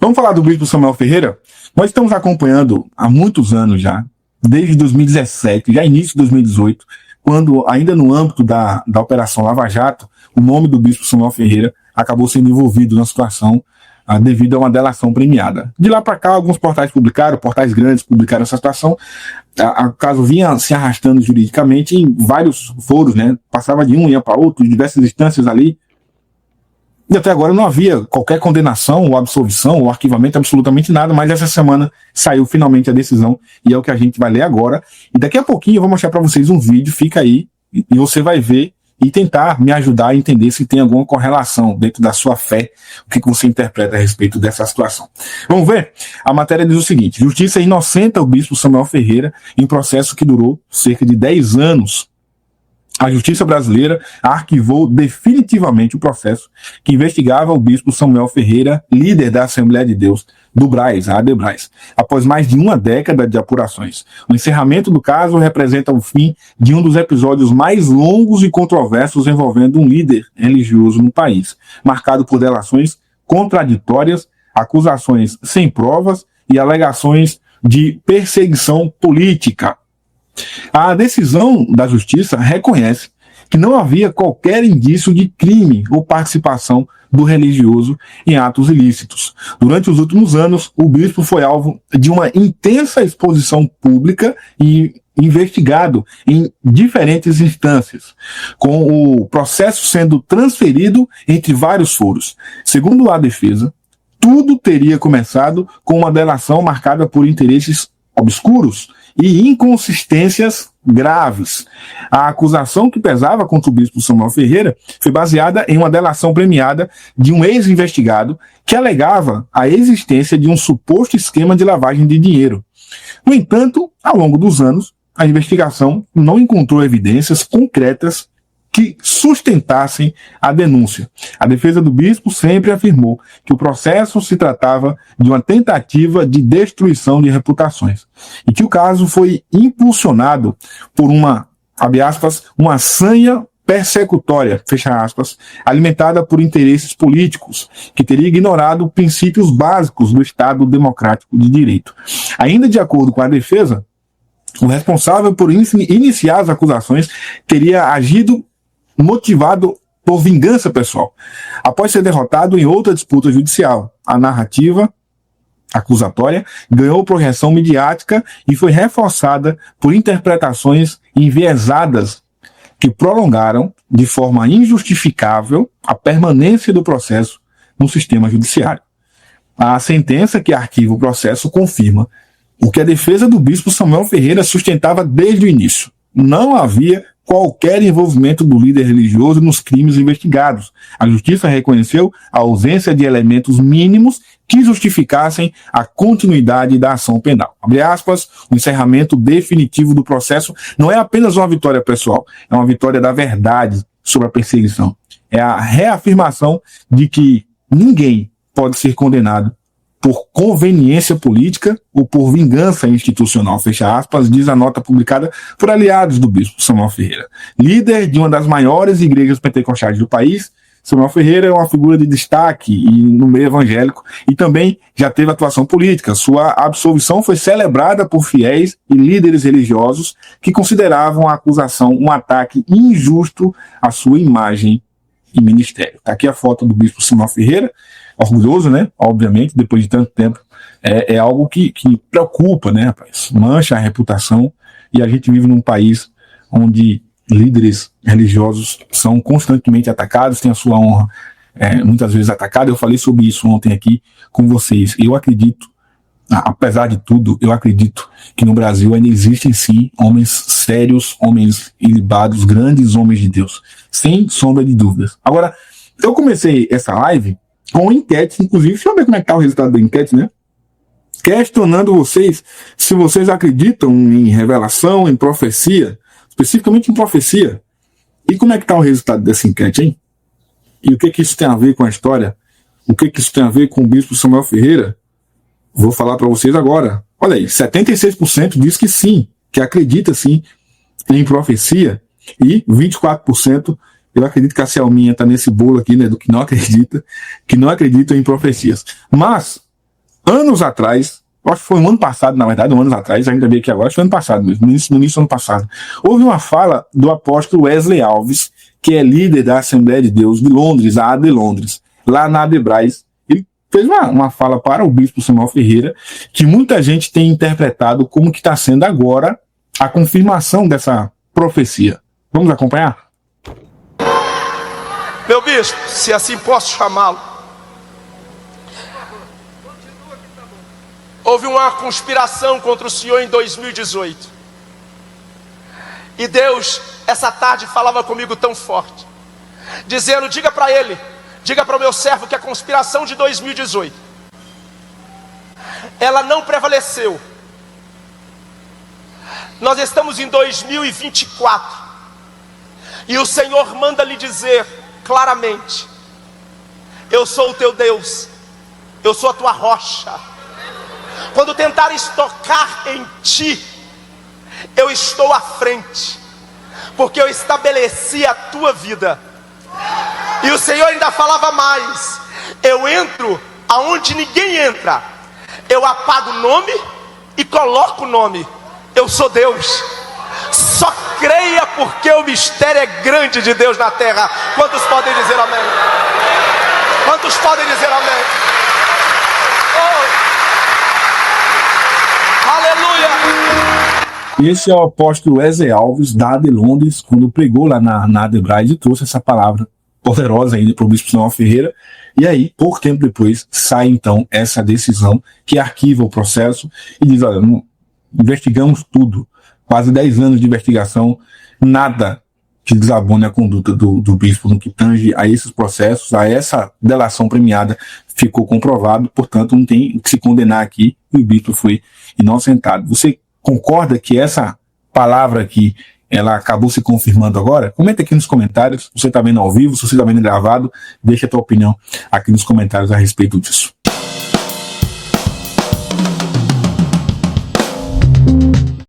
Vamos falar do bispo Samuel Ferreira? Nós estamos acompanhando há muitos anos já, desde 2017, já início de 2018, quando ainda no âmbito da Operação Lava Jato, o nome do bispo Samuel Ferreira acabou sendo envolvido na situação devido a uma delação premiada. De lá para cá, alguns portais grandes publicaram essa situação. O caso vinha se arrastando juridicamente em vários foros, né? Passava de um, ia para outro, diversas instâncias ali. E até agora não havia qualquer condenação ou absolvição ou arquivamento, absolutamente nada, mas essa semana saiu finalmente a decisão e é o que a gente vai ler agora. E daqui a pouquinho eu vou mostrar para vocês um vídeo, fica aí, e você vai ver e tentar me ajudar a entender se tem alguma correlação dentro da sua fé, o que você interpreta a respeito dessa situação. Vamos ver? A matéria diz o seguinte: Justiça inocenta o bispo Samuel Ferreira em processo que durou cerca de 10 anos. A Justiça brasileira arquivou definitivamente o processo que investigava o bispo Samuel Ferreira, líder da Assembleia de Deus do Brás, a ADEBRAS, após mais de uma década de apurações. O encerramento do caso representa o fim de um dos episódios mais longos e controversos envolvendo um líder religioso no país, marcado por delações contraditórias, acusações sem provas e alegações de perseguição política. A decisão da Justiça reconhece que não havia qualquer indício de crime ou participação do religioso em atos ilícitos. Durante os últimos anos, o bispo foi alvo de uma intensa exposição pública e investigado em diferentes instâncias, com o processo sendo transferido entre vários foros. Segundo a defesa, tudo teria começado com uma delação marcada por interesses obscuros e inconsistências graves. A acusação que pesava contra o bispo Samuel Ferreira foi baseada em uma delação premiada de um ex-investigado que alegava a existência de um suposto esquema de lavagem de dinheiro. No entanto, ao longo dos anos, a investigação não encontrou evidências concretas que sustentassem a denúncia. A defesa do bispo sempre afirmou que o processo se tratava de uma tentativa de destruição de reputações e que o caso foi impulsionado por uma, abre aspas, uma sanha persecutória, fecha aspas, alimentada por interesses políticos, que teria ignorado princípios básicos do Estado democrático de direito. Ainda de acordo com a defesa, o responsável por iniciar as acusações teria agido motivado por vingança pessoal, após ser derrotado em outra disputa judicial. A narrativa acusatória ganhou projeção midiática e foi reforçada por interpretações enviesadas que prolongaram de forma injustificável a permanência do processo no sistema judiciário. A sentença que arquiva o processo confirma o que a defesa do bispo Samuel Ferreira sustentava desde o início. Não havia qualquer envolvimento do líder religioso nos crimes investigados. A Justiça reconheceu a ausência de elementos mínimos que justificassem a continuidade da ação penal. Abre aspas, o encerramento definitivo do processo não é apenas uma vitória pessoal, é uma vitória da verdade sobre a perseguição. É a reafirmação de que ninguém pode ser condenado por conveniência política ou por vingança institucional, fecha aspas, diz a nota publicada por aliados do bispo Samuel Ferreira. Líder de uma das maiores igrejas pentecostais do país, Samuel Ferreira é uma figura de destaque no meio evangélico e também já teve atuação política. Sua absolvição foi celebrada por fiéis e líderes religiosos que consideravam a acusação um ataque injusto à sua imagem e ministério. Está aqui a foto do bispo Samuel Ferreira, orgulhoso, né? Obviamente, depois de tanto tempo. É algo que preocupa, né, rapaz? Mancha a reputação e a gente vive num país onde líderes religiosos são constantemente atacados, têm a sua honra muitas vezes atacada. Eu falei sobre isso ontem aqui com vocês. Eu acredito, apesar de tudo, eu acredito que no Brasil ainda existem sim homens sérios, homens ilibados, grandes homens de Deus, sem sombra de dúvidas. Agora, eu comecei essa live com enquete, inclusive, deixa eu ver como é que tá o resultado da enquete, né? Questionando vocês se vocês acreditam em revelação, em profecia, especificamente em profecia. E como é que tá o resultado dessa enquete, hein? E o que isso tem a ver com a história? O que isso tem a ver com o bispo Samuel Ferreira? Vou falar para vocês agora. Olha aí, 76% diz que sim, que acredita sim em profecia, e 24%, eu acredito que a Selminha está nesse bolo aqui, né, do que não acredita em profecias. Mas anos atrás, acho que foi um ano passado, na verdade, um ano atrás, ainda bem que agora, acho que foi ano passado mesmo, no início do ano passado, houve uma fala do apóstolo Wesley Alves, que é líder da Assembleia de Deus de Londres, a AD Londres, lá na Adebrais. Ele fez uma fala para o bispo Samuel Ferreira, que muita gente tem interpretado como que está sendo agora a confirmação dessa profecia. Vamos acompanhar? Meu bispo, se assim posso chamá-lo, houve uma conspiração contra o senhor em 2018. E Deus, essa tarde, falava comigo tão forte, dizendo: diga para ele, diga para o meu servo que a conspiração de 2018, ela não prevaleceu. Nós estamos em 2024, e o Senhor manda lhe dizer claramente: eu sou o teu Deus, eu sou a tua rocha. Quando tentares tocar em ti, eu estou à frente, porque eu estabeleci a tua vida. E o Senhor ainda falava mais: eu entro aonde ninguém entra, eu apago o nome e coloco o nome. Eu sou Deus. Só creia, porque o mistério é grande de Deus na terra. Quantos podem dizer amém? Quantos podem dizer amém? Oh, aleluia! Esse é o apóstolo Wesley Alves, da AD Londres, quando pregou lá na Adebrais e trouxe essa palavra poderosa ainda para o bispo Samuel Ferreira. E aí, pouco tempo depois, sai então essa decisão que arquiva o processo e diz: olha, investigamos tudo, quase 10 anos de investigação, nada que desabone a conduta do bispo no que tange a esses processos, a essa delação premiada, ficou comprovado, portanto não tem que se condenar aqui, e o bispo foi inocentado. Você concorda que essa palavra aqui, ela acabou se confirmando agora? Comenta aqui nos comentários, se você está vendo ao vivo, se você está vendo gravado, deixa a tua opinião aqui nos comentários a respeito disso.